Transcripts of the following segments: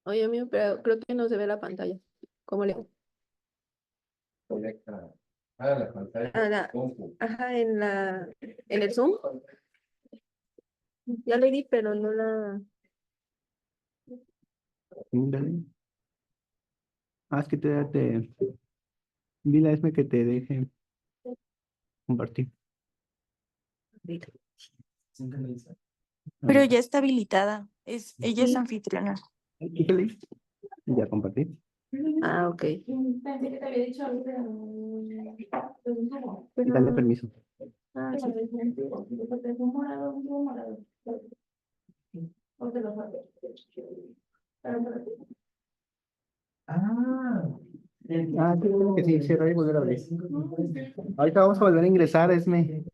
Oye, mío, pero creo que no se ve la pantalla. ¿Cómo le hago? Conecta a la pantalla. Ajá, en el Zoom. Ya le di, pero no la. Dale. Haz que dile a Esme que te deje compartir. Pero ya está habilitada. Ella es anfitriona. Pícale. Ya compartí. Ah, ok. Dale permiso. Ah, sí. Creo que sí, cierra y volver a abrir. Ahorita vamos a volver a ingresar, Esme.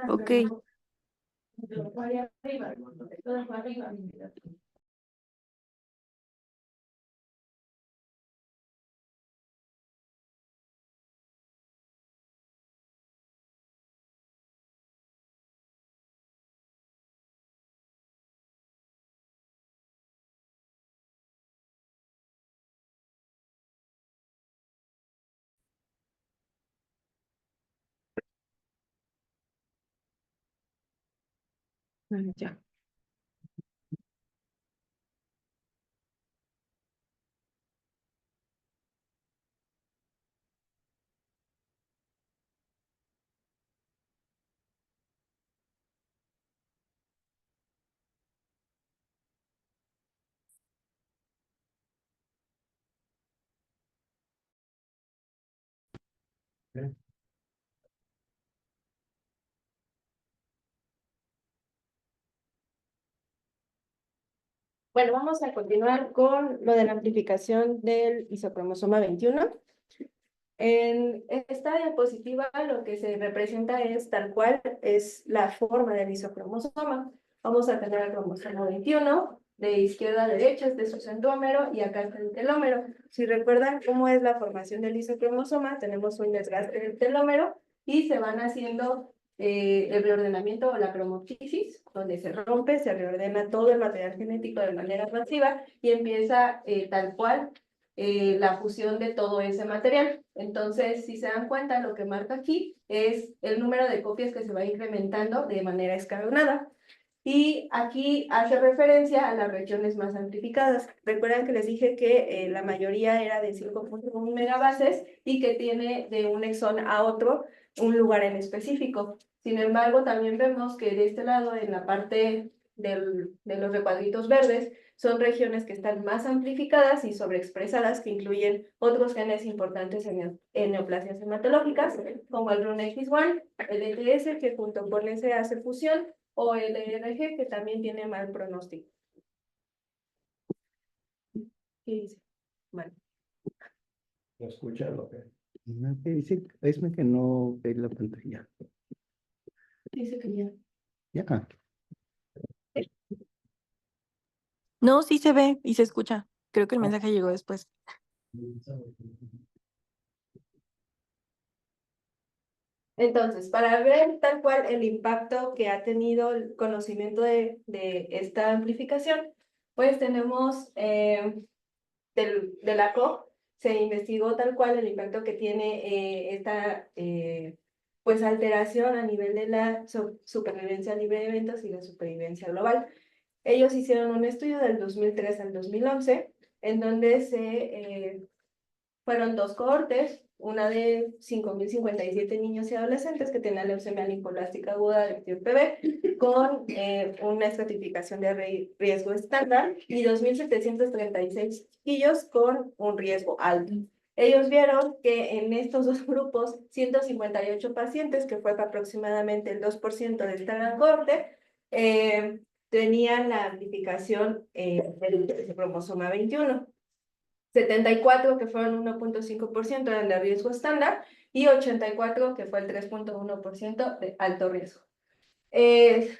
Ok. Ya. Bueno, vamos a continuar con lo de la amplificación del isocromosoma 21. En esta diapositiva lo que se representa es tal cual es la forma del isocromosoma. Vamos a tener el cromosoma 21, de izquierda a derecha, este es su centrómero y acá está el telómero. Si recuerdan cómo es la formación del isocromosoma, tenemos un desgaste del telómero y se van haciendo el reordenamiento o la cromoptisis, donde se rompe, se reordena todo el material genético de manera masiva y empieza tal cual la fusión de todo ese material. Entonces, si se dan cuenta, lo que marca aquí es el número de copias que se va incrementando de manera escalonada. Y aquí hace referencia a las regiones más amplificadas. Recuerdan que les dije que la mayoría era de 5.1 megabases y que tiene de un exón a otro un lugar en específico. Sin embargo, también vemos que de este lado, en la parte de los recuadritos verdes, son regiones que están más amplificadas y sobreexpresadas, que incluyen otros genes importantes en neoplasias hematológicas, como el RUNX1, el ETS, que junto con ese hace fusión, o el ERG, que también tiene mal pronóstico. ¿Qué dice? Bueno. ¿Lo escuchan o qué? Dice Esme que no ve la pantalla. Dice que ya. Ya. No, sí se ve y se escucha. Creo que el mensaje llegó después. Entonces, para ver tal cual el impacto que ha tenido el conocimiento de esta amplificación, pues tenemos de la COP, se investigó tal cual el impacto que tiene esta pues alteración a nivel de la supervivencia libre de eventos y la supervivencia global. Ellos hicieron un estudio del 2003 al 2011, en donde fueron dos cohortes, una de 5.057 niños y adolescentes que tenían leucemia linfoblástica aguda del tipo B, con una estratificación de riesgo estándar, y 2.736 chiquillos con un riesgo alto. Ellos vieron que en estos dos grupos, 158 pacientes, que fue aproximadamente el 2% de esta gran cohorte, tenían la amplificación del cromosoma 21. 74 que fueron 1.5% eran de riesgo estándar y 84 que fue el 3.1% de alto riesgo.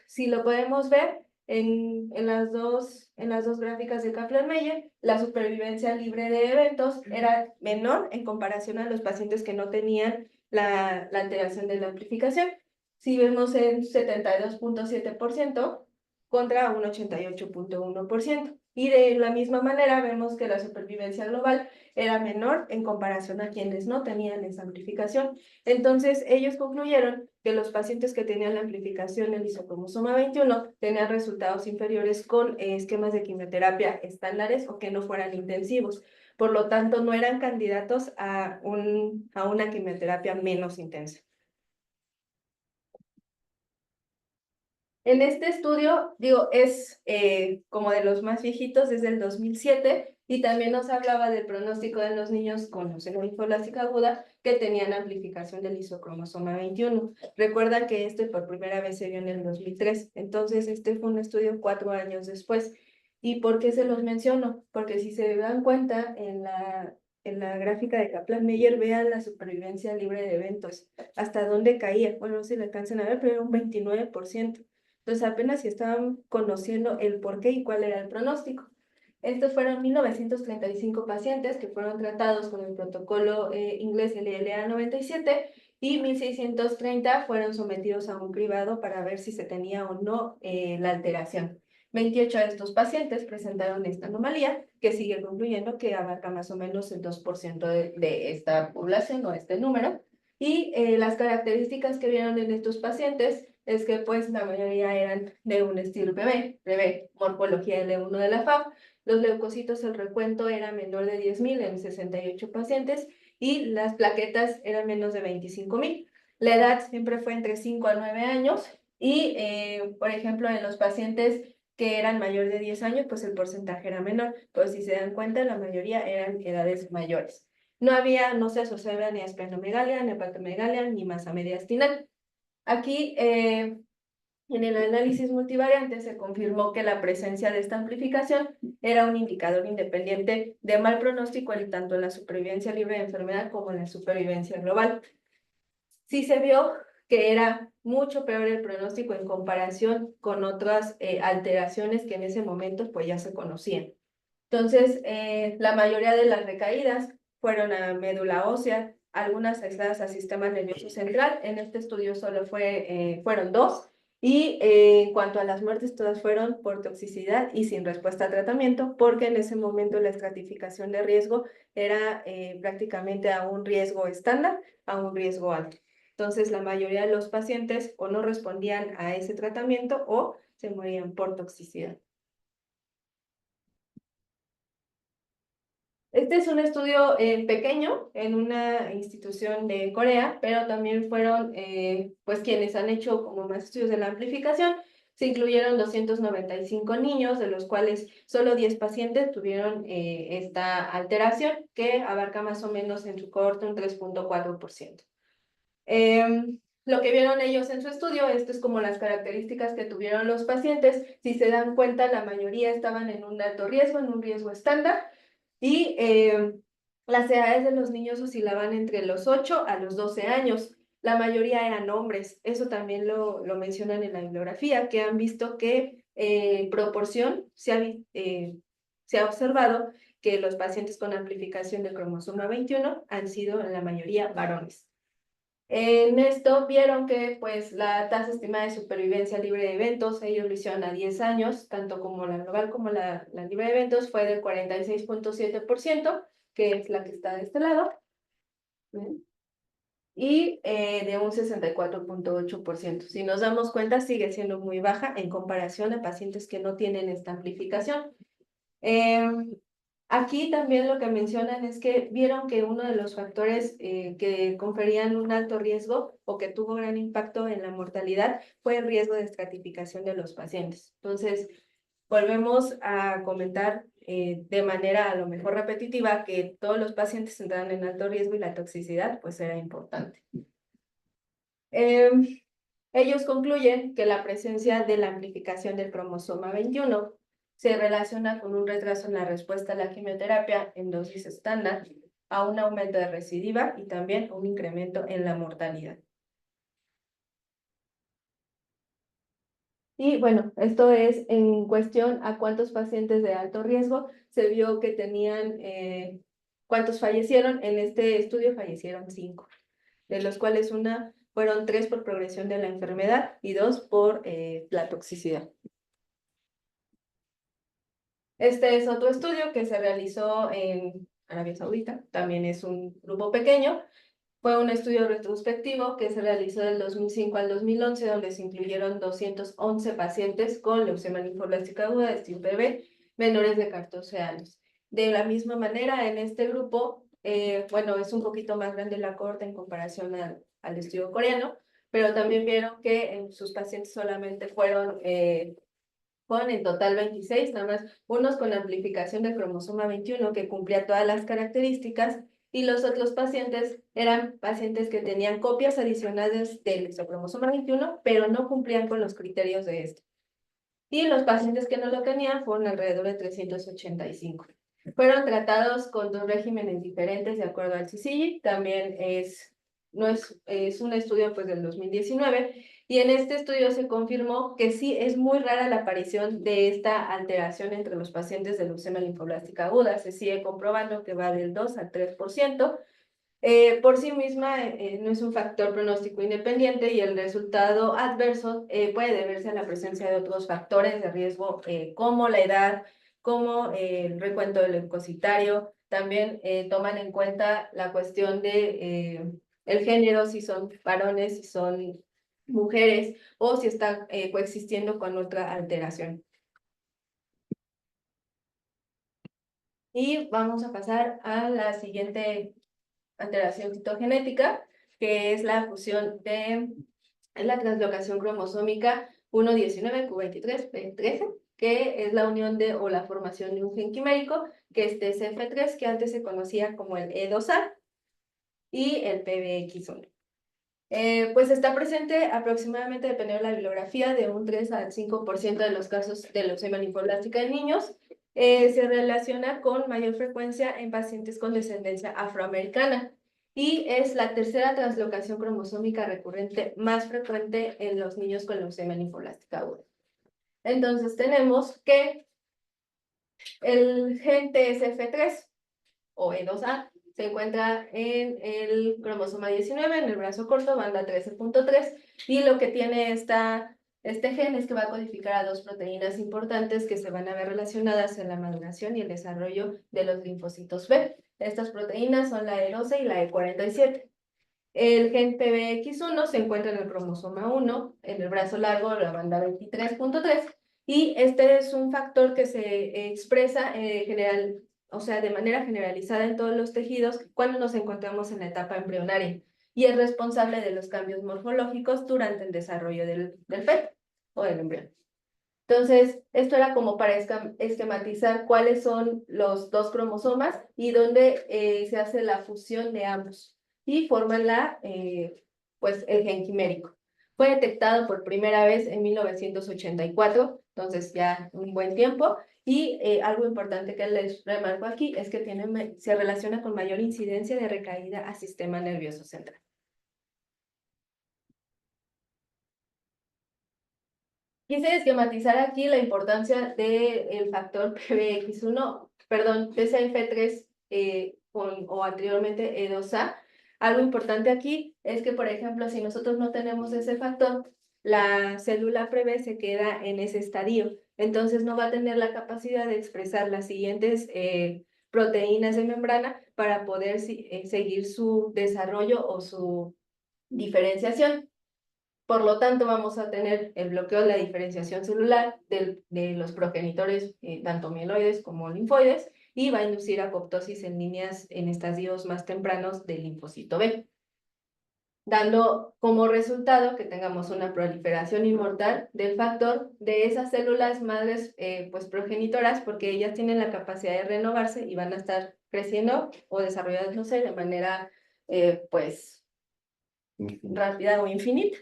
Si lo podemos ver en las dos gráficas de Kaplan-Meier, la supervivencia libre de eventos era menor en comparación a los pacientes que no tenían la alteración de la amplificación. Si vemos en 72.7% contra un 88.1%. Y de la misma manera vemos que la supervivencia global era menor en comparación a quienes no tenían esa amplificación. Entonces, ellos concluyeron que los pacientes que tenían la amplificación en lisocromosoma 21 tenían resultados inferiores con esquemas de quimioterapia estándares o que no fueran intensivos. Por lo tanto, no eran candidatos a una quimioterapia menos intensa. En este estudio, digo, es como de los más viejitos, desde el 2007, y también nos hablaba del pronóstico de los niños con leucemia linfoblástica aguda que tenían amplificación del isocromosoma 21. Recuerda que este por primera vez se vio en el 2003, entonces este fue un estudio 4 años después. ¿Y por qué se los menciono? Porque si se dan cuenta en la gráfica de Kaplan-Meier, vean la supervivencia libre de eventos, hasta dónde caía. Bueno, no sé si le alcanzan a ver, pero era un 29%. Entonces apenas si estaban conociendo el por qué y cuál era el pronóstico. Estos fueron 1935 pacientes que fueron tratados con el protocolo inglés LLA 97 y 1630 fueron sometidos a un cribado para ver si se tenía o no la alteración. 28 de estos pacientes presentaron esta anomalía, que sigue concluyendo que abarca más o menos el 2% de esta población o este número. Y las características que vieron en estos pacientes es que pues la mayoría eran de un estilo BB, morfología L1 de la FAB. Los leucocitos, el recuento era menor de 10.000 en 68 pacientes y las plaquetas eran menos de 25.000. La edad siempre fue entre 5 a 9 años y, por ejemplo, en los pacientes que eran mayor de 10 años, pues el porcentaje era menor. Pues si se dan cuenta, la mayoría eran edades mayores. No se asociaba ni a esplenomegalia, ni hepatomegalia, ni masa mediastinal. Aquí, en el análisis multivariante se confirmó que la presencia de esta amplificación era un indicador independiente de mal pronóstico tanto en la supervivencia libre de enfermedad como en la supervivencia global. Sí se vio que era mucho peor el pronóstico en comparación con otras alteraciones que en ese momento pues ya se conocían. Entonces, la mayoría de las recaídas fueron a médula ósea, algunas aisladas al sistema nervioso central. En este estudio solo fueron 2. Y en cuanto a las muertes, todas fueron por toxicidad y sin respuesta a tratamiento, porque en ese momento la estratificación de riesgo era prácticamente a un riesgo estándar, a un riesgo alto. Entonces, la mayoría de los pacientes o no respondían a ese tratamiento o se morían por toxicidad. Este es un estudio pequeño en una institución de Corea, pero también fueron pues quienes han hecho como más estudios de la amplificación. Se incluyeron 295 niños, de los cuales solo 10 pacientes tuvieron esta alteración, que abarca más o menos en su cohorte un 3.4%. Lo que vieron ellos en su estudio, esto es como las características que tuvieron los pacientes. Si se dan cuenta, la mayoría estaban en un alto riesgo, en un riesgo estándar. Y las edades de los niños oscilaban entre los 8 a los 12 años. La mayoría eran hombres. Eso también lo mencionan en la bibliografía, que han visto que en proporción se ha observado que los pacientes con amplificación del cromosoma 21 han sido en la mayoría varones. En esto vieron que pues la tasa estimada de supervivencia libre de eventos, ellos lo hicieron a 10 años, tanto como la global como la libre de eventos, fue del 46.7%, que es la que está de este lado, y de un 64.8%. Si nos damos cuenta, sigue siendo muy baja en comparación a pacientes que no tienen esta amplificación. Aquí también lo que mencionan es que vieron que uno de los factores que conferían un alto riesgo o que tuvo gran impacto en la mortalidad fue el riesgo de estratificación de los pacientes. Entonces, volvemos a comentar de manera a lo mejor repetitiva que todos los pacientes entraron en alto riesgo y la toxicidad pues era importante. Ellos concluyen que la presencia de la amplificación del cromosoma 21 se relaciona con un retraso en la respuesta a la quimioterapia en dosis estándar, a un aumento de recidiva y también un incremento en la mortalidad. Y bueno, esto es en cuestión a cuántos pacientes de alto riesgo se vio que tenían, cuántos fallecieron. En este estudio fallecieron 5, de los cuales fueron 3 por progresión de la enfermedad y 2 por la toxicidad. Este es otro estudio que se realizó en Arabia Saudita, también es un grupo pequeño. Fue un estudio retrospectivo que se realizó del 2005 al 2011, donde se incluyeron 211 pacientes con leucemia linfoblástica aguda, estirpe B, menores de 14 años. De la misma manera, en este grupo, bueno, es un poquito más grande la cohorte en comparación al estudio coreano, pero también vieron que en sus pacientes solamente fueron en total 26, nada más unos con amplificación del cromosoma 21 que cumplía todas las características, y los otros pacientes eran pacientes que tenían copias adicionales del isocromosoma 21, pero no cumplían con los criterios de esto. Y los pacientes que no lo tenían fueron alrededor de 385. Fueron tratados con 2 regímenes diferentes de acuerdo al CCG, también es un estudio pues del 2019, y en este estudio se confirmó que sí es muy rara la aparición de esta alteración entre los pacientes de leucemia linfoblástica aguda. Se sigue comprobando que va del 2 al 3%. Por sí misma no es un factor pronóstico independiente, y el resultado adverso puede deberse a la presencia de otros factores de riesgo como la edad, como el recuento del leucocitario. También toman en cuenta la cuestión de el género, si son varones, si son mujeres, o si están coexistiendo con otra alteración. Y vamos a pasar a la siguiente alteración citogenética, que es la fusión de la translocación cromosómica 119q23p13, que es la unión o la formación de un gen quimérico, que es TCF3, que antes se conocía como el E2A, y el PBX1. Pues está presente aproximadamente, dependiendo de la bibliografía, de un 3 al 5% de los casos de leucemia linfoblástica en niños. Se relaciona con mayor frecuencia en pacientes con descendencia afroamericana, y es la tercera translocación cromosómica recurrente más frecuente en los niños con leucemia linfoblástica aguda. Entonces tenemos que el gen TSF3 o E2A se encuentra en el cromosoma 19, en el brazo corto, banda 13.3, y lo que tiene este gen es que va a codificar a 2 proteínas importantes que se van a ver relacionadas en la maduración y el desarrollo de los linfocitos B. Estas proteínas son la E12 y la E47. El gen PBX1 se encuentra en el cromosoma 1, en el brazo largo, la banda 23.3, y este es un factor que se expresa de manera generalizada en todos los tejidos cuando nos encontramos en la etapa embrionaria, y es responsable de los cambios morfológicos durante el desarrollo del feto o del embrión. Entonces, esto era como para esquematizar cuáles son los 2 cromosomas y dónde se hace la fusión de ambos, y forman pues el gen quimérico. Fue detectado por primera vez en 1984, entonces ya un buen tiempo, y algo importante que les remarco aquí es que se relaciona con mayor incidencia de recaída al sistema nervioso central. Quise esquematizar aquí la importancia del factor PBX1, perdón, TCF3 o anteriormente E2A. Algo importante aquí es que, por ejemplo, si nosotros no tenemos ese factor, la célula PreB se queda en ese estadio, entonces no va a tener la capacidad de expresar las siguientes proteínas de membrana para poder seguir su desarrollo o su diferenciación. Por lo tanto, vamos a tener el bloqueo de la diferenciación celular de los progenitores, tanto mieloides como linfoides, y va a inducir apoptosis en estadios más tempranos del linfocito B, dando como resultado que tengamos una proliferación inmortal del factor de esas células madres pues progenitoras, porque ellas tienen la capacidad de renovarse y van a estar creciendo o desarrollándose de manera pues rápida o infinita.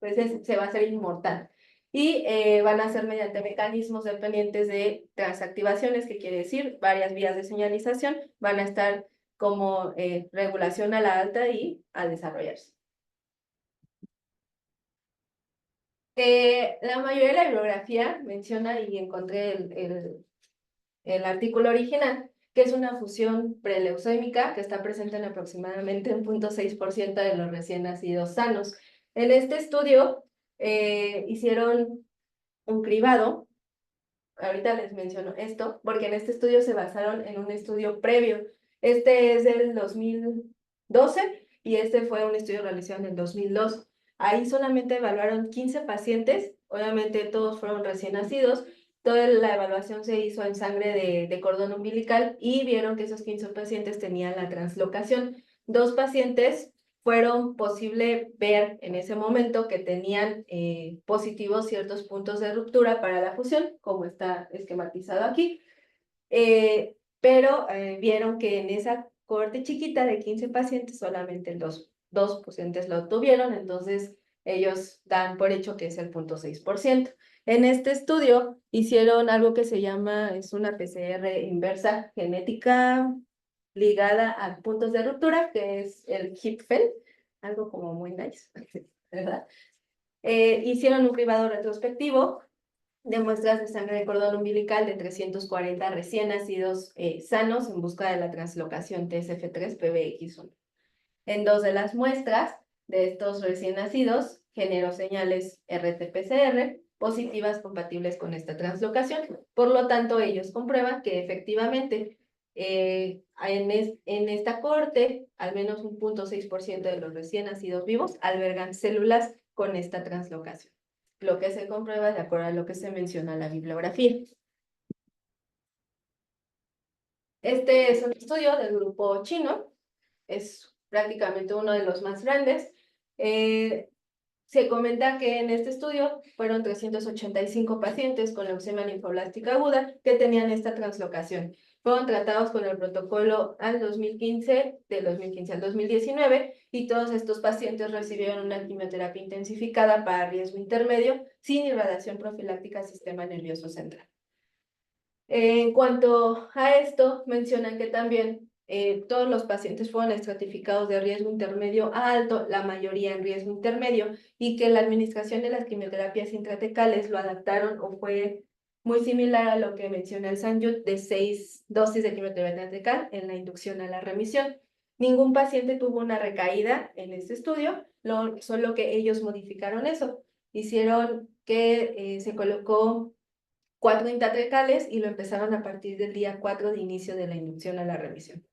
Pues se va a hacer inmortal. y van a ser mediante mecanismos dependientes de transactivaciones, que quiere decir varias vías de señalización, van a estar como regulación a la alta y a desarrollarse. La mayoría de la bibliografía menciona, y encontré el artículo original, que es una fusión preleucémica que está presente en aproximadamente un 0.6% de los recién nacidos sanos. En este estudio hicieron un cribado. Ahorita les menciono esto, porque en este estudio se basaron en un estudio previo. Este es del 2012 y este fue un estudio realizado en el 2002. Ahí solamente evaluaron 15 pacientes, obviamente todos fueron recién nacidos. Toda la evaluación se hizo en sangre de cordón umbilical y vieron que esos 15 pacientes tenían la translocación. 2 pacientes fueron posible ver en ese momento que tenían positivos ciertos puntos de ruptura para la fusión, como está esquematizado aquí, pero vieron que en esa cohorte chiquita de 15 pacientes solamente dos pacientes lo tuvieron, entonces ellos dan por hecho que es el 0.6%. En este estudio hicieron algo que se llama, es una PCR inversa genética ligada a puntos de ruptura, que es el HIPFEL, algo como muy nice, ¿verdad? Hicieron un cribado retrospectivo de muestras de sangre de cordón umbilical de 340 recién nacidos sanos en busca de la translocación TSF3-PBX1. En 2 de las muestras de estos recién nacidos generó señales RT-PCR positivas compatibles con esta translocación. Por lo tanto, ellos comprueban que efectivamente en esta cohorte, al menos un 0.6% de los recién nacidos vivos albergan células con esta translocación, lo que se comprueba de acuerdo a lo que se menciona en la bibliografía. Este es un estudio del grupo chino, es prácticamente uno de los más grandes. Se comenta que en este estudio fueron 385 pacientes con leucemia linfoblástica aguda que tenían esta translocación. Fueron tratados con el protocolo del 2015 al 2019, y todos estos pacientes recibieron una quimioterapia intensificada para riesgo intermedio sin irradiación profiláctica al sistema nervioso central. En cuanto a esto, mencionan que también todos los pacientes fueron estratificados de riesgo intermedio a alto, la mayoría en riesgo intermedio, y que la administración de las quimioterapias intratecales lo adaptaron o fue muy similar a lo que menciona el Sanjut, de 6 dosis de quimioterapia intratecal en la inducción a la remisión. Ningún paciente tuvo una recaída en este estudio, solo que ellos modificaron eso. Hicieron que se colocó 4 intratecales y lo empezaron a partir del día 4 de inicio de la inducción a la remisión.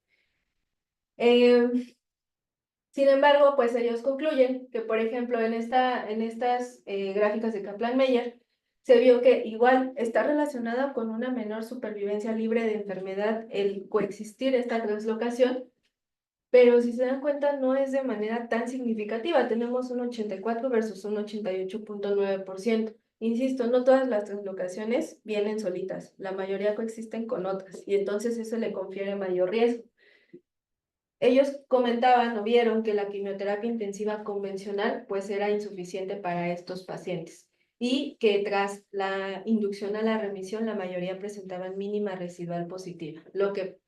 Sin embargo, pues ellos concluyen que, por ejemplo, en estas gráficas de Kaplan-Meier, se vio que igual está relacionada con una menor supervivencia libre de enfermedad el coexistir esta translocación, pero si se dan cuenta no es de manera tan significativa. Tenemos un 84 versus un 88.9%. Insisto, no todas las translocaciones vienen solitas, la mayoría coexisten con otras, y entonces eso le confiere mayor riesgo. Ellos comentaban o vieron que la quimioterapia intensiva convencional pues era insuficiente para estos pacientes, y que tras la inducción a la remisión la mayoría presentaban mínima residual positiva, lo que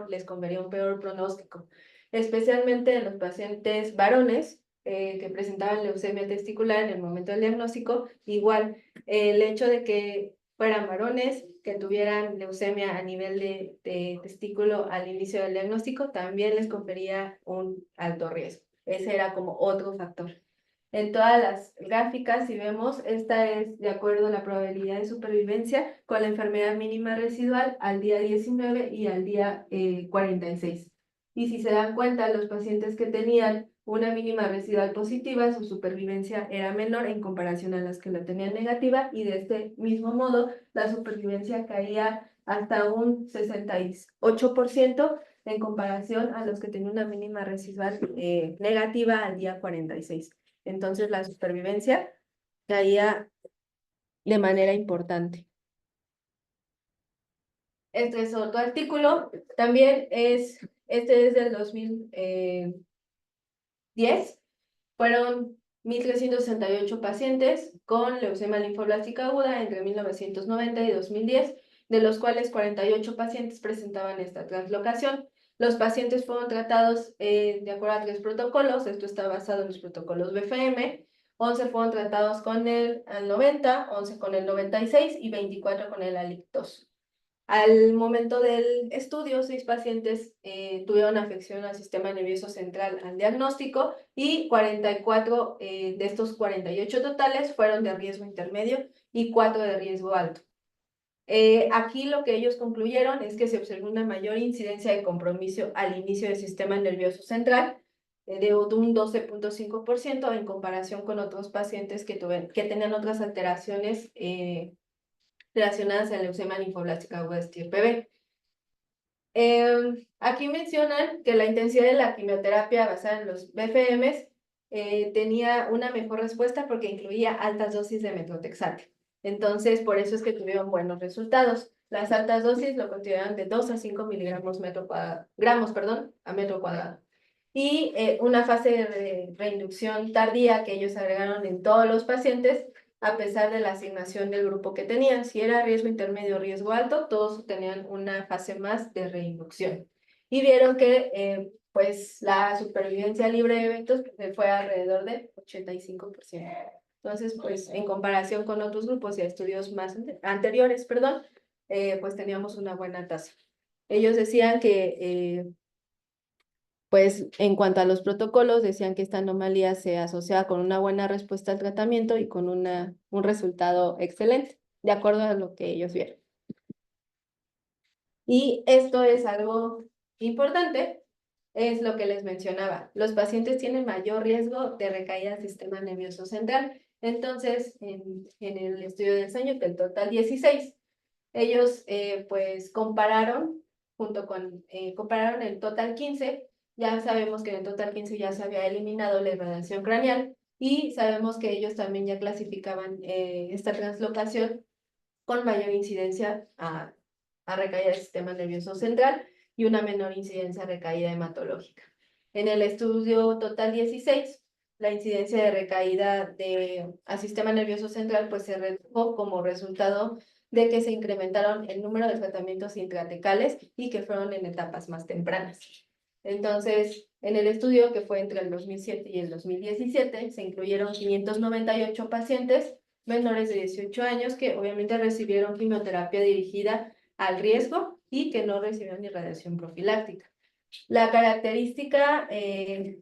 les confería un peor pronóstico, especialmente en los pacientes varones que presentaban leucemia testicular en el momento del diagnóstico. Igual, el hecho de que fueran varones, que tuvieran leucemia a nivel de testículo al inicio del diagnóstico, también les confería un alto riesgo. Ese era como otro factor. En todas las gráficas, si vemos, esta es de acuerdo a la probabilidad de supervivencia con la enfermedad mínima residual al día 19 y al día 46. Y si se dan cuenta, los pacientes que tenían una mínima residual positiva, su supervivencia era menor en comparación a las que la tenían negativa, y de este mismo modo la supervivencia caía hasta un 68% en comparación a los que tenían una mínima residual negativa al día 46. Entonces la supervivencia caía de manera importante. Este es otro artículo, también este es del 2010. Fueron 1,368 pacientes con leucemia linfoblástica aguda entre 1990 y 2010, de los cuales 48 pacientes presentaban esta translocación. Los pacientes fueron tratados de acuerdo a 3 protocolos, esto está basado en los protocolos BFM, 11 fueron tratados con el al 90, 11 con el 96 y 24 con el ALIC2. Al momento del estudio, 6 pacientes tuvieron afección al sistema nervioso central al diagnóstico y 44 de estos 48 totales fueron de riesgo intermedio y 4 de riesgo alto. Aquí lo que ellos concluyeron es que se observó una mayor incidencia de compromiso al inicio del sistema nervioso central de un 12.5% en comparación con otros pacientes que tenían otras alteraciones relacionadas a la leucemia linfoblástica aguda estirpe B. Aquí mencionan que la intensidad de la quimioterapia basada en los BFMs tenía una mejor respuesta porque incluía altas dosis de metotrexate. Entonces, por eso es que tuvieron buenos resultados. Las altas dosis lo consideran de 2 a 5 gramos a metro cuadrado. Y una fase de reinducción tardía que ellos agregaron en todos los pacientes, a pesar de la asignación del grupo que tenían. Si era riesgo intermedio o riesgo alto, todos tenían una fase más de reinducción. Y vieron que pues la supervivencia libre de eventos fue alrededor de 85%. Entonces, pues en comparación con otros grupos y estudios más anteriores, pues teníamos una buena tasa. Ellos decían que pues en cuanto a los protocolos, decían que esta anomalía se asociaba con una buena respuesta al tratamiento y con un resultado excelente, de acuerdo a lo que ellos vieron. Y esto es algo importante, es lo que les mencionaba. Los pacientes tienen mayor riesgo de recaída del sistema nervioso central. Entonces, en el estudio del sueño, del total 16, ellos pues compararon el total 15. Ya sabemos que en el total 15 ya se había eliminado la irradiación craneal y sabemos que ellos también ya clasificaban esta translocación con mayor incidencia a recaída del sistema nervioso central y una menor incidencia a recaída hematológica. En el estudio total 16, la incidencia de recaída al sistema nervioso central pues se redujo como resultado de que se incrementaron el número de tratamientos intratecales y que fueron en etapas más tempranas. Entonces, en el estudio que fue entre el 2007 y el 2017, se incluyeron 598 pacientes menores de 18 años que obviamente recibieron quimioterapia dirigida al riesgo y que no recibieron irradiación profiláctica. La característica que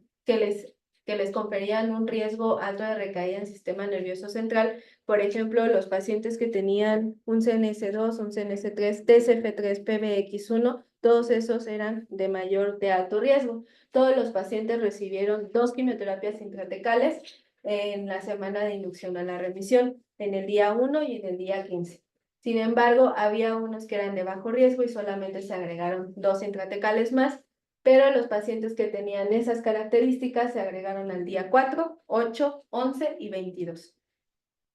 les conferían un riesgo alto de recaída en el sistema nervioso central, por ejemplo, los pacientes que tenían un CNS2, un CNS3, TCF3, PBX1, todos esos eran de alto riesgo. Todos los pacientes recibieron 2 quimioterapias intratecales en la semana de inducción a la remisión, en el día 1 y en el día 15. Sin embargo, había unos que eran de bajo riesgo y solamente se agregaron 2 intratecales más, pero los pacientes que tenían esas características se agregaron al día 4, 8, 11 y 22.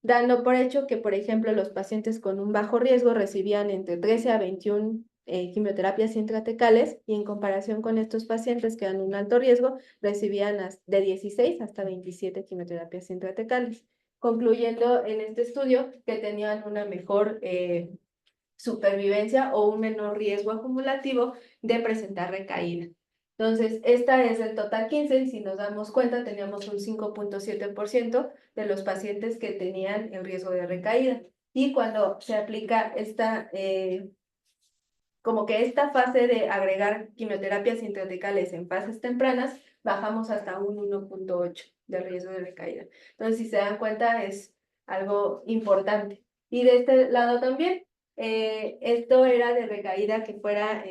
Dando por hecho que, por ejemplo, los pacientes con un bajo riesgo recibían entre 13 a 21 quimioterapias intratecales y en comparación con estos pacientes que dan un alto riesgo, recibían de 16 hasta 27 quimioterapias intratecales, concluyendo en este estudio que tenían una mejor supervivencia o un menor riesgo acumulativo de presentar recaída. Entonces, esta es el total 15 y si nos damos cuenta, teníamos un 5.7% de los pacientes que tenían el riesgo de recaída. Y cuando se aplica como que esta fase de agregar quimioterapias intratecales en fases tempranas, bajamos hasta un 1.8 de riesgo de recaída. Entonces, si se dan cuenta, es algo importante. Y de este lado también, esto era de recaída que fuera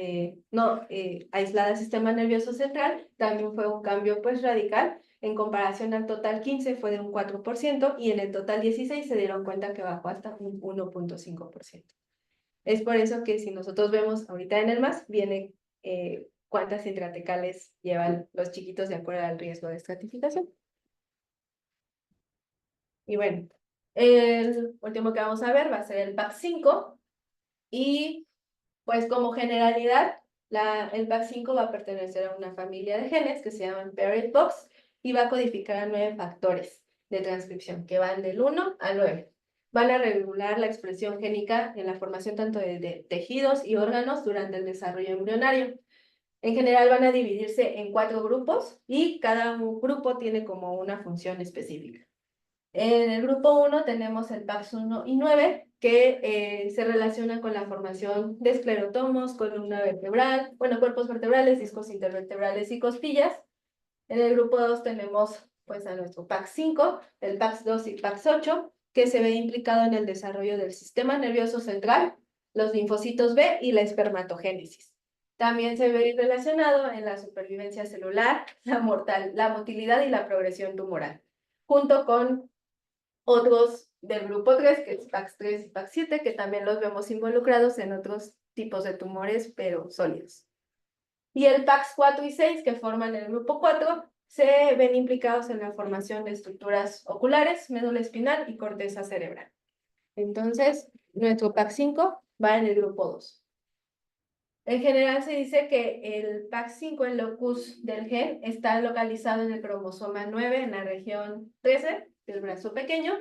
aislada al sistema nervioso central, también fue un cambio pues radical. En comparación al total 15 fue de un 4% y en el total 16 se dieron cuenta que bajó hasta un 1.5%. Es por eso que si nosotros vemos ahorita en el MAS, viene cuántas intratecales llevan los chiquitos de acuerdo al riesgo de estratificación. Y bueno, el último que vamos a ver va a ser el PAC5 y pues como generalidad, el PAC5 va a pertenecer a una familia de genes que se llaman Paired Box y va a codificar a 9 factores de transcripción, que van del 1 al 9. Van a regular la expresión génica en la formación tanto de tejidos y órganos durante el desarrollo embrionario. En general van a dividirse en 4 grupos y cada grupo tiene como una función específica. En el grupo 1 tenemos el PAX 1 y 9, que se relacionan con la formación de esclerotomos, columna vertebral, bueno, cuerpos vertebrales, discos intervertebrales y costillas. En el grupo 2 tenemos pues a nuestro PAX 5, el PAX 2 y PAX 8, que se ve implicado en el desarrollo del sistema nervioso central, los linfocitos B y la espermatogénesis. También se ve relacionado en la supervivencia celular, la motilidad y la progresión tumoral, junto con otros del grupo 3, que es PAX 3 y PAX 7, que también los vemos involucrados en otros tipos de tumores, pero sólidos. Y el PAX 4 y 6, que forman el grupo 4, se ven implicados en la formación de estructuras oculares, médula espinal y corteza cerebral. Entonces, nuestro PAX 5 va en el grupo 2. En general se dice que el PAX 5, el locus del gen, está localizado en el cromosoma 9, en la región 13 del brazo pequeño.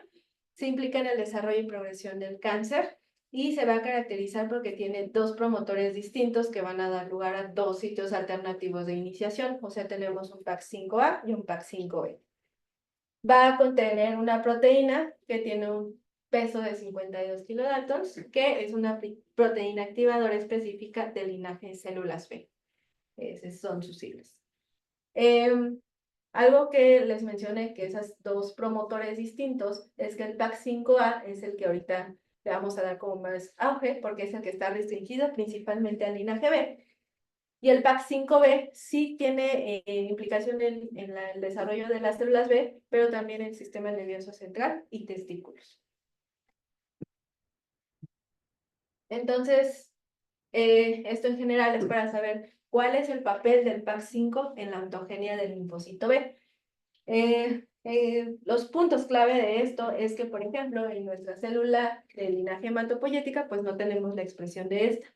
Se implica en el desarrollo y progresión del cáncer y se va a caracterizar porque tiene 2 promotores distintos que van a dar lugar a 2 sitios alternativos de iniciación. O sea, tenemos un PAX 5A y un PAX 5B. Va a contener una proteína que tiene un peso de 52 kilodaltons, que es una proteína activadora específica del linaje de células B. Esas son sus siglas. Algo que les mencioné, que esos 2 promotores distintos, es que el PAX5A es el que ahorita le vamos a dar como más auge, porque es el que está restringido principalmente al linaje B. Y el PAX5B sí tiene implicación en el desarrollo de las células B, pero también en el sistema nervioso central y testículos. Entonces, esto en general es para saber cuál es el papel del PAX5 en la ontogenia del linfocito B. Los puntos clave de esto es que, por ejemplo, en nuestra célula de linaje hematopoyética, pues no tenemos la expresión de esta.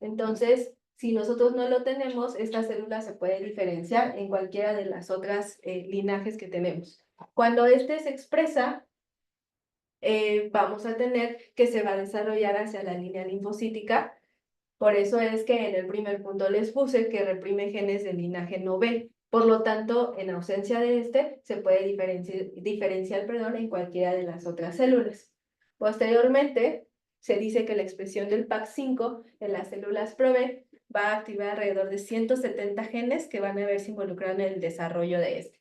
Entonces, si nosotros no lo tenemos, esta célula se puede diferenciar en cualquiera de las otras linajes que tenemos. Cuando este se expresa, vamos a tener que se va a desarrollar hacia la línea linfocítica. Por eso es que en el primer punto les puse que reprime genes del linaje no B. Por lo tanto, en ausencia de este, se puede diferenciar en cualquiera de las otras células. Posteriormente, se dice que la expresión del PAX5 en las células ProB va a activar alrededor de 170 genes que van a verse involucrados en el desarrollo de este.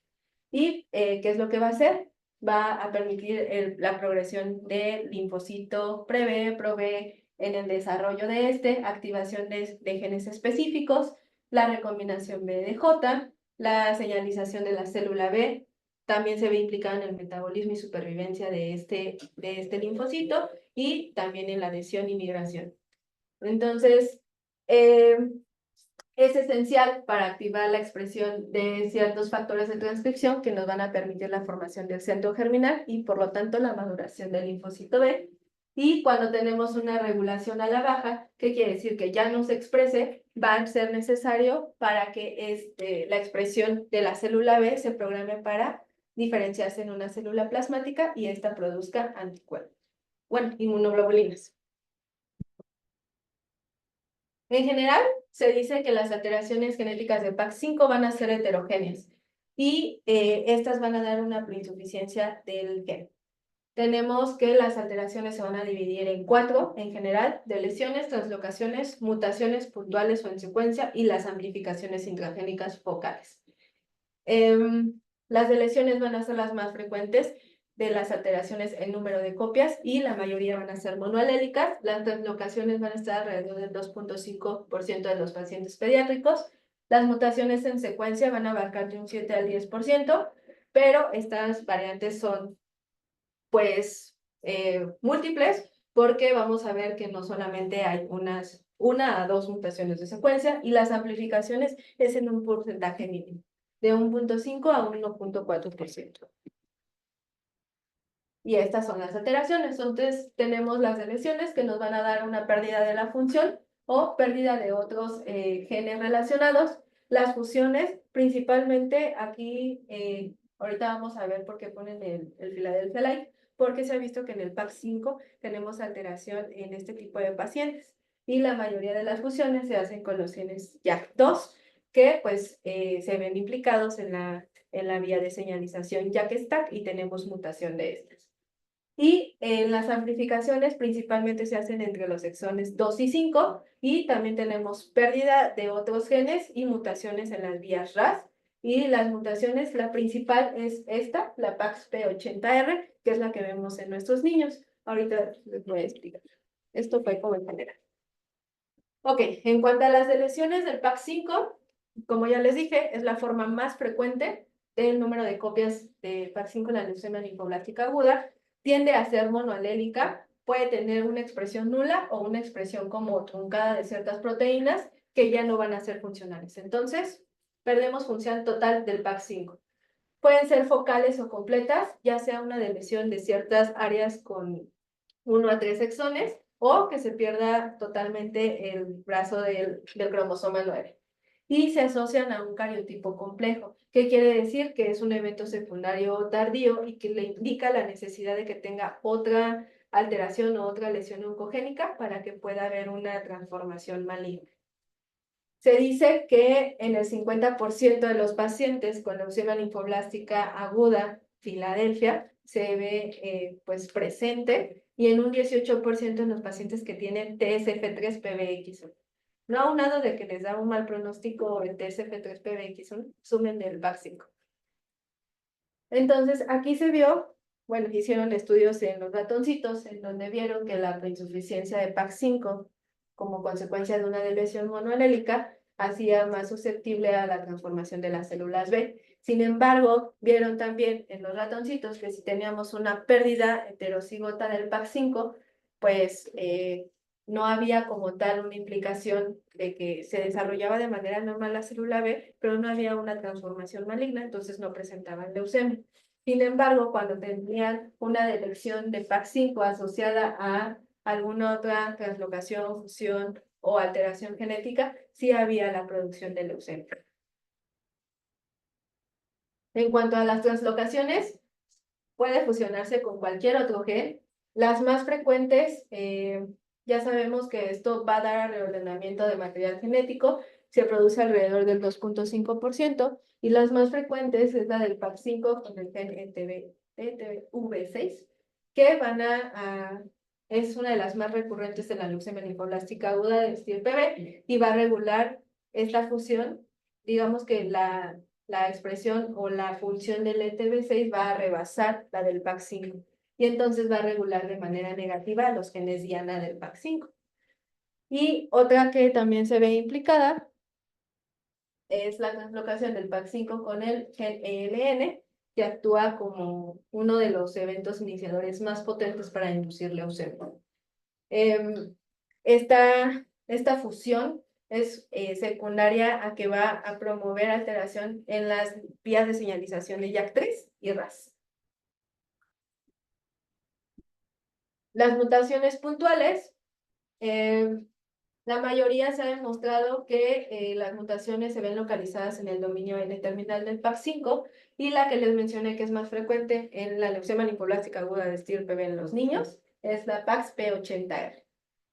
¿Y qué es lo que va a hacer? Va a permitir la progresión del linfocito PreB, ProB, en el desarrollo de este, activación de genes específicos, la recombinación B de J, la señalización de la célula B, también se ve implicada en el metabolismo y supervivencia de este linfocito y también en la adhesión y migración. Entonces, es esencial para activar la expresión de ciertos factores de transcripción que nos van a permitir la formación del centro germinal y por lo tanto la maduración del linfocito B. Y cuando tenemos una regulación a la baja, ¿qué quiere decir? Que ya no se exprese, va a ser necesario para que la expresión de la célula B se programe para diferenciarse en una célula plasmática y esta produzca anticuerpos. Bueno, inmunoglobulinas. En general, se dice que las alteraciones genéticas de PAX5 van a ser heterogéneas y estas van a dar una insuficiencia del gen. Tenemos que las alteraciones se van a dividir en 4 en general, de lesiones, translocaciones, mutaciones puntuales o en secuencia y las amplificaciones intragénicas focales. Las de lesiones van a ser las más frecuentes de las alteraciones en número de copias y la mayoría van a ser monoalélicas. Las translocaciones van a estar alrededor del 2.5% de los pacientes pediátricos. Las mutaciones en secuencia van a abarcar de un 7 al 10%, pero estas variantes son pues múltiples, porque vamos a ver que no solamente hay una a 2 mutaciones de secuencia y las amplificaciones es en un porcentaje mínimo, de 1.5 a 1.4%. Y estas son las alteraciones. Entonces tenemos las lesiones que nos van a dar una pérdida de la función o pérdida de otros genes relacionados. Las fusiones, principalmente aquí Ahorita vamos a ver por qué ponen el Philadelphia Light, porque se ha visto que en el PAX5 tenemos alteración en este tipo de pacientes y la mayoría de las fusiones se hacen con los genes JAK2, que pues se ven implicados en la vía de señalización JAK-STAT y tenemos mutación de estas. Y las amplificaciones principalmente se hacen entre los exones 2 y 5 y también tenemos pérdida de otros genes y mutaciones en las vías RAS. Y las mutaciones, la principal es esta, la PAXP80R, que es la que vemos en nuestros niños. Ahorita les voy a explicar. Esto fue como en general. Ok, en cuanto a las deleciones del PAX5, como ya les dije, es la forma más frecuente del número de copias de PAX5 en la leucemia linfoblástica aguda. Tiende a ser monoalélica, puede tener una expresión nula o una expresión como truncada de ciertas proteínas que ya no van a ser funcionales. Entonces, perdemos función total del PAX5. Pueden ser focales o completas, ya sea una lesión de ciertas áreas con 1 a 3 exones o que se pierda totalmente el brazo del cromosoma 9. Y se asocian a un cariotipo complejo, que quiere decir que es un evento secundario tardío y que le indica la necesidad de que tenga otra alteración o otra lesión oncogénica para que pueda haber una transformación maligna. Se dice que en el 50% de los pacientes con leucemia linfoblástica aguda, Filadelfia, se ve pues presente y en un 18% en los pacientes que tienen TSF3-PBX1. No aunado de que les da un mal pronóstico el TSF3-PBX1, sumen del PAX5. Entonces, aquí se vio, bueno, hicieron estudios en los ratoncitos en donde vieron que la insuficiencia de PAX5 como consecuencia de una lesión monoalélica hacía más susceptible a la transformación de las células B. Sin embargo, vieron también en los ratoncitos que si teníamos una pérdida heterocigota del PAX5, pues no había como tal una implicación de que se desarrollaba de manera normal la célula B, pero no había una transformación maligna, entonces no presentaban leucemia. Sin embargo, cuando tenían una delección de PAX5 asociada a alguna otra translocación, fusión o alteración genética, sí había la producción de leucemia. En cuanto a las translocaciones, puede fusionarse con cualquier otro gen. Las más frecuentes, ya sabemos que esto va a dar a reordenamiento de material genético, se produce alrededor del 2.5%, y las más frecuentes es la del PAX5 con el gen ETV6, que es una de las más recurrentes de la leucemia linfoblástica aguda de estirpe B y va a regular esta fusión. Digamos que la expresión o la función del ETV6 va a rebasar la del PAX5 y entonces va a regular de manera negativa los genes diana del PAX5. Y otra que también se ve implicada es la translocación del PAX5 con el gen ELN, que actúa como uno de los eventos iniciadores más potentes para inducir leucemia. Esta fusión es secundaria a que va a promover alteración en las vías de señalización de JAK3 y RAS. Las mutaciones puntuales, la mayoría se ha demostrado que las mutaciones se ven localizadas en el dominio N-terminal del PAX5 y la que les mencioné que es más frecuente en la leucemia linfoblástica aguda de estirpe B en los niños es la PAXP80R.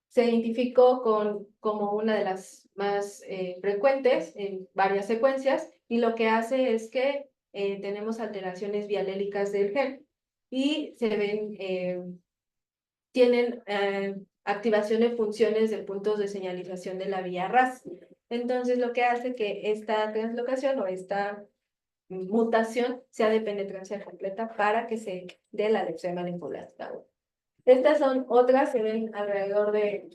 Se identificó como una de las más frecuentes en varias secuencias y lo que hace es que tenemos alteraciones bialélicas del gen y se ven, tienen activación de funciones de puntos de señalización de la vía RAS. Entonces, lo que hace que esta translocación o esta mutación sea de penetrancia completa para que se dé la leucemia linfoblástica. Estas son otras, se ven alrededor de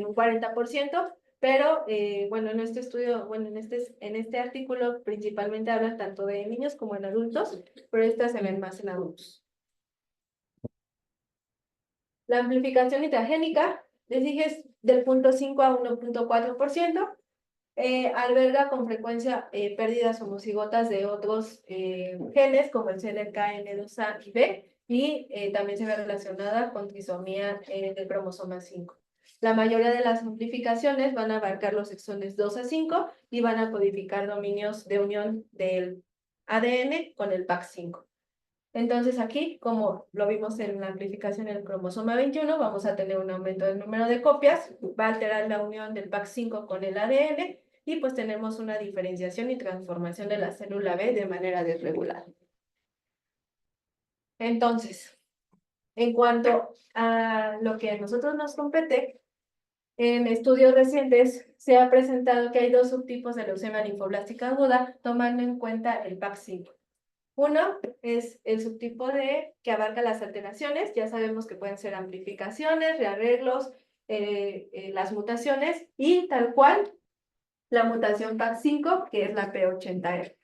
un 40%, pero bueno, en este estudio, bueno, en este artículo principalmente hablan tanto de niños como en adultos, pero estas se ven más en adultos. La amplificación intragénica, les dije, es del 0.5 a 1.4%. Alberga con frecuencia pérdidas homocigotas de otros genes como el CDKN2A y B y también se ve relacionada con trisomía del cromosoma 5. La mayoría de las amplificaciones van a abarcar los exones 2 a 5 y van a codificar dominios de unión del ADN con el PAX5. Entonces aquí, como lo vimos en la amplificación del cromosoma 21, vamos a tener un aumento del número de copias, va a alterar la unión del PAX5 con el ADN y pues tenemos una diferenciación y transformación de la célula B de manera desregulada. Entonces, en cuanto a lo que a nosotros nos compete, en estudios recientes se ha presentado que hay dos subtipos de leucemia linfoblástica aguda tomando en cuenta el PAX5. Uno es el subtipo D que abarca las alteraciones, ya sabemos que pueden ser amplificaciones, rearreglos, las mutaciones y tal cual la mutación PAX5 que es la P80R.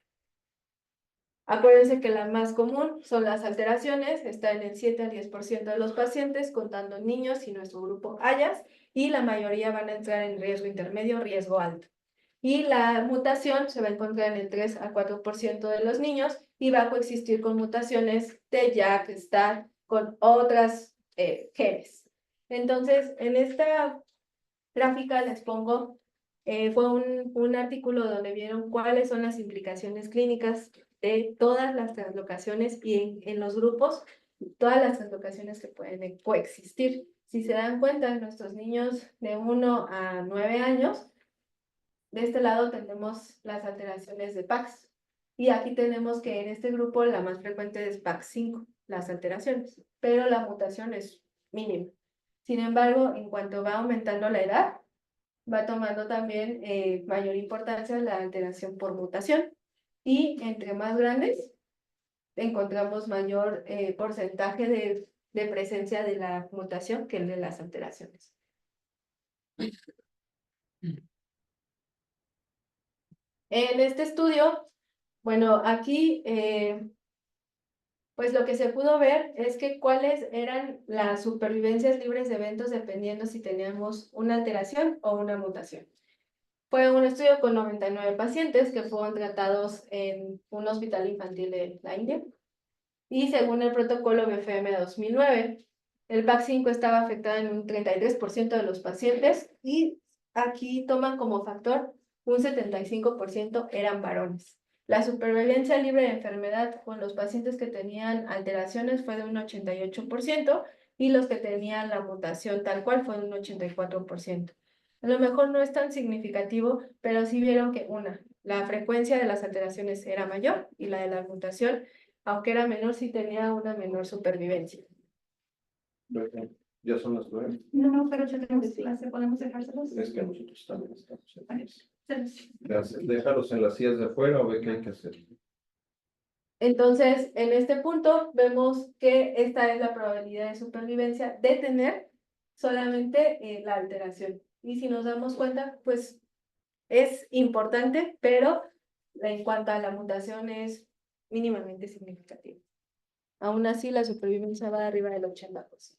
Acuérdense que la más común son las alteraciones, está en el 7 al 10% de los pacientes, contando niños y nuestro grupo AYAS, y la mayoría van a entrar en riesgo intermedio, riesgo alto. Y la mutación se va a encontrar en el 3 al 4% de los niños y va a coexistir con mutaciones de JAK, STAR, con otras genes. Entonces, en esta gráfica les pongo, fue un artículo donde vieron cuáles son las implicaciones clínicas de todas las translocaciones y en los grupos, todas las translocaciones que pueden coexistir. Si se dan cuenta, nuestros niños de 1 a 9 años, de este lado tenemos las alteraciones de PAX. Y aquí tenemos que en este grupo la más frecuente es PAX5, las alteraciones, pero la mutación es mínima. Sin embargo, en cuanto va aumentando la edad, va tomando también mayor importancia la alteración por mutación. Y entre más grandes, encontramos mayor porcentaje de presencia de la mutación que el de las alteraciones. En este estudio, bueno, aquí pues lo que se pudo ver es que cuáles eran las supervivencias libres de eventos dependiendo si teníamos una alteración o una mutación. Fue un estudio con 99 pacientes que fueron tratados en un hospital infantil de la India. Y según el protocolo BFM 2009, el PAX5 estaba afectado en un 33% de los pacientes y aquí toman como factor un 75% eran varones. La supervivencia libre de enfermedad con los pacientes que tenían alteraciones fue de un 88% y los que tenían la mutación tal cual fue de un 84%. A lo mejor no es tan significativo, pero sí vieron que la frecuencia de las alteraciones era mayor y la de la mutación, aunque era menor, sí tenía una menor supervivencia. Ya son las 9. No, pero ya tenemos clase, ¿podemos dejárselos? Es que nosotros también estamos en Vale. clase. Gracias. Déjalos en las sillas de afuera o ve qué hay que hacer. Entonces, en este punto vemos que esta es la probabilidad de supervivencia de tener solamente la alteración. Y si nos damos cuenta, pues es importante, pero en cuanto a la mutación es mínimamente significativa. Aún así, la supervivencia va arriba del 80%.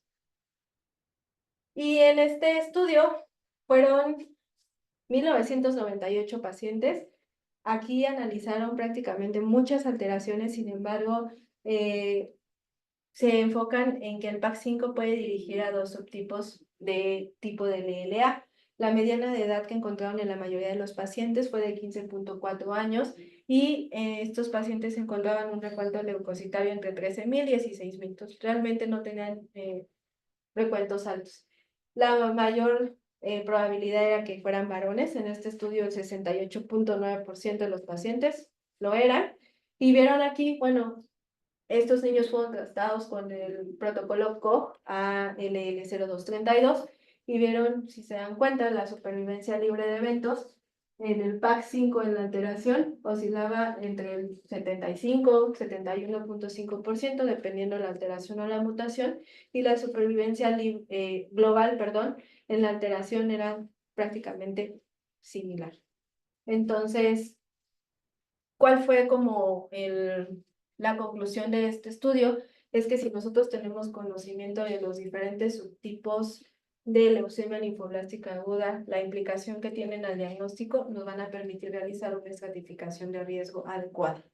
Y en este estudio fueron 1998 pacientes. Aquí analizaron prácticamente muchas alteraciones, sin embargo, se enfocan en que el PAX5 puede dirigir a dos subtipos de tipo de LLA. La mediana de edad que encontraron en la mayoría de los pacientes fue de 15.4 años y estos pacientes encontraban un recuento leucocitario entre 13.000 y 16.000. Entonces, realmente no tenían recuentos altos. La mayor probabilidad era que fueran varones. En este estudio el 68.9% de los pacientes lo eran. Y vieron aquí, bueno, estos niños fueron tratados con el protocolo COG ALL0232 y vieron, si se dan cuenta, la supervivencia libre de eventos en el PAX5 en la alteración oscilaba entre el 75 y 71.5%, dependiendo de la alteración o la mutación, y la supervivencia global, perdón, en la alteración era prácticamente similar. Entonces, ¿cuál fue como la conclusión de este estudio? Es que si nosotros tenemos conocimiento de los diferentes subtipos de leucemia linfoblástica aguda, la implicación que tienen al diagnóstico nos van a permitir realizar una estratificación de riesgo adecuada.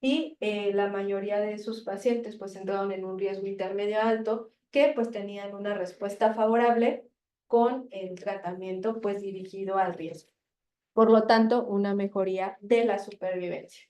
Y la mayoría de sus pacientes pues entraron en un riesgo intermedio alto que pues tenían una respuesta favorable con el tratamiento pues dirigido al riesgo. Por lo tanto, una mejoría de la supervivencia.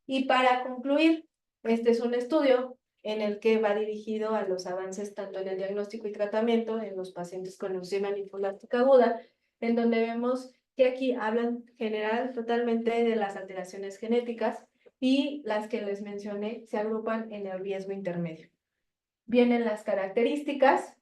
Y para concluir, este es un estudio en el que va dirigido a los avances tanto en el diagnóstico y tratamiento en los pacientes con leucemia linfoblástica aguda, en donde vemos que aquí hablan general totalmente de las alteraciones genéticas y las que les mencioné se agrupan en el riesgo intermedio. Vienen las características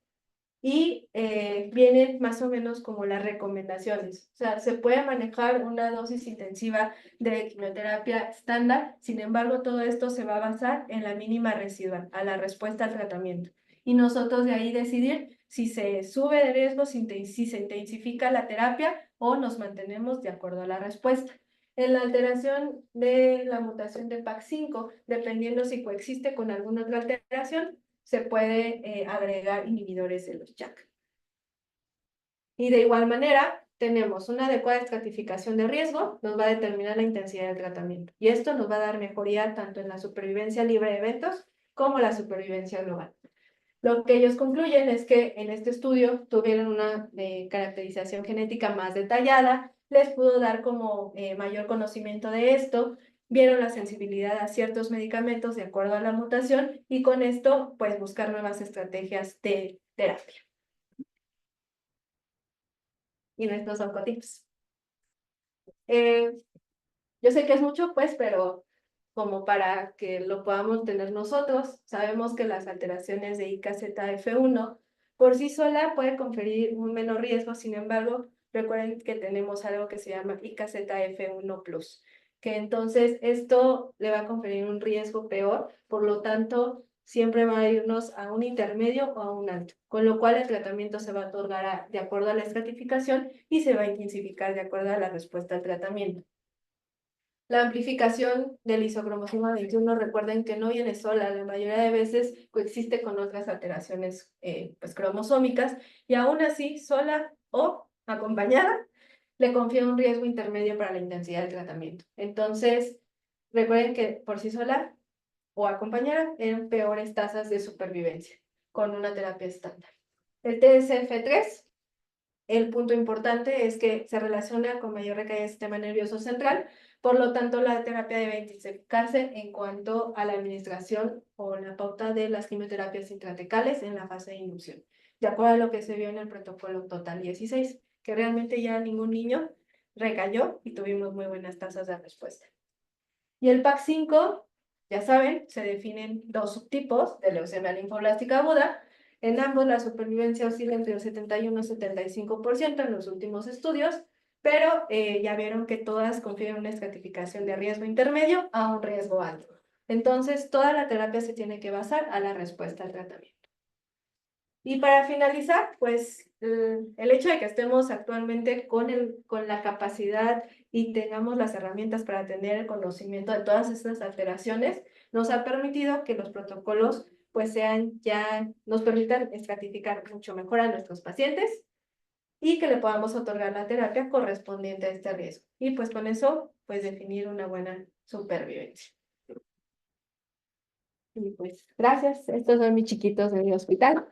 y vienen más o menos como las recomendaciones. O sea, se puede manejar una dosis intensiva de quimioterapia estándar, sin embargo, todo esto se va a basar en la mínima residual, a la respuesta al tratamiento. Y nosotros de ahí decidir si se sube de riesgo, si se intensifica la terapia o nos mantenemos de acuerdo a la respuesta. En la alteración de la mutación de PAC5, dependiendo si coexiste con alguna otra alteración, se puede agregar inhibidores de los JAK. Y de igual manera, tenemos una adecuada estratificación de riesgo, nos va a determinar la intensidad del tratamiento. Y esto nos va a dar mejoría tanto en la supervivencia libre de eventos como la supervivencia global. Lo que ellos concluyen es que en este estudio tuvieron una caracterización genética más detallada, les pudo dar como mayor conocimiento de esto, vieron la sensibilidad a ciertos medicamentos de acuerdo a la mutación y con esto pues buscar nuevas estrategias de terapia. Y nuestros oncotips. Yo sé que es mucho pues, pero como para que lo podamos tener nosotros, sabemos que las alteraciones de IKZF1 por sí sola puede conferir un menor riesgo, sin embargo, recuerden que tenemos algo que se llama IKZF1+, que entonces esto le va a conferir un riesgo peor, por lo tanto, siempre va a irnos a un intermedio o a un alto, con lo cual el tratamiento se va a otorgar de acuerdo a la estratificación y se va a intensificar de acuerdo a la respuesta al tratamiento. La amplificación del isocromosoma 21, recuerden que no viene sola, la mayoría de veces coexiste con otras alteraciones pues, cromosómicas y aún así, sola o acompañada, le confiere un riesgo intermedio para la intensidad del tratamiento. Entonces, recuerden que por sí sola o acompañada eran peores tasas de supervivencia con una terapia estándar. El TSF3, el punto importante es que se relaciona con mayor recaída del sistema nervioso central, por lo tanto la terapia debe intensificarse en cuanto a la administración o la pauta de las quimioterapias intratecales en la fase de inducción, de acuerdo a lo que se vio en el protocolo Total 16, que realmente ya ningún niño recayó y tuvimos muy buenas tasas de respuesta. Y el PAC5, ya saben, se definen dos subtipos de leucemia linfoblástica aguda. En ambos la supervivencia oscila entre el 71 y 75% en los últimos estudios, pero ya vieron que todas confieren una estratificación de riesgo intermedio a un riesgo alto. Entonces, toda la terapia se tiene que basar a la respuesta al tratamiento. Y para finalizar, pues el hecho de que estemos actualmente con la capacidad y tengamos las herramientas para tener el conocimiento de todas estas alteraciones, nos ha permitido que los protocolos pues nos permitan estratificar mucho mejor a nuestros pacientes y que le podamos otorgar la terapia correspondiente a este riesgo. Y pues con eso, pues definir una buena supervivencia. Y pues gracias, estos son mis chiquitos de mi hospital.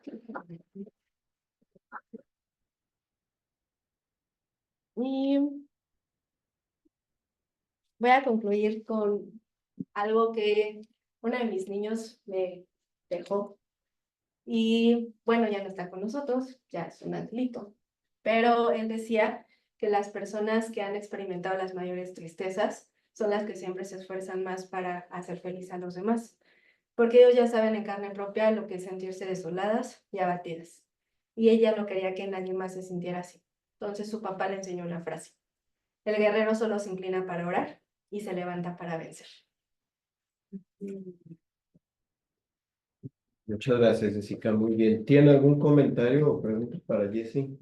Y voy a concluir con algo que uno de mis niños me dejó. Y bueno, ya no está con nosotros, ya es un angelito. Pero él decía que las personas que han experimentado las mayores tristezas son las que siempre se esfuerzan más para hacer feliz a los demás. Porque ellos ya saben en carne propia lo que es sentirse desoladas y abatidas. Y ella no quería que nadie más se sintiera así. Entonces su papá le enseñó una frase. El guerrero solo se inclina para orar y se levanta para vencer. Muchas gracias, Jessica. Muy bien. ¿Tiene algún comentario o pregunta para Jessie?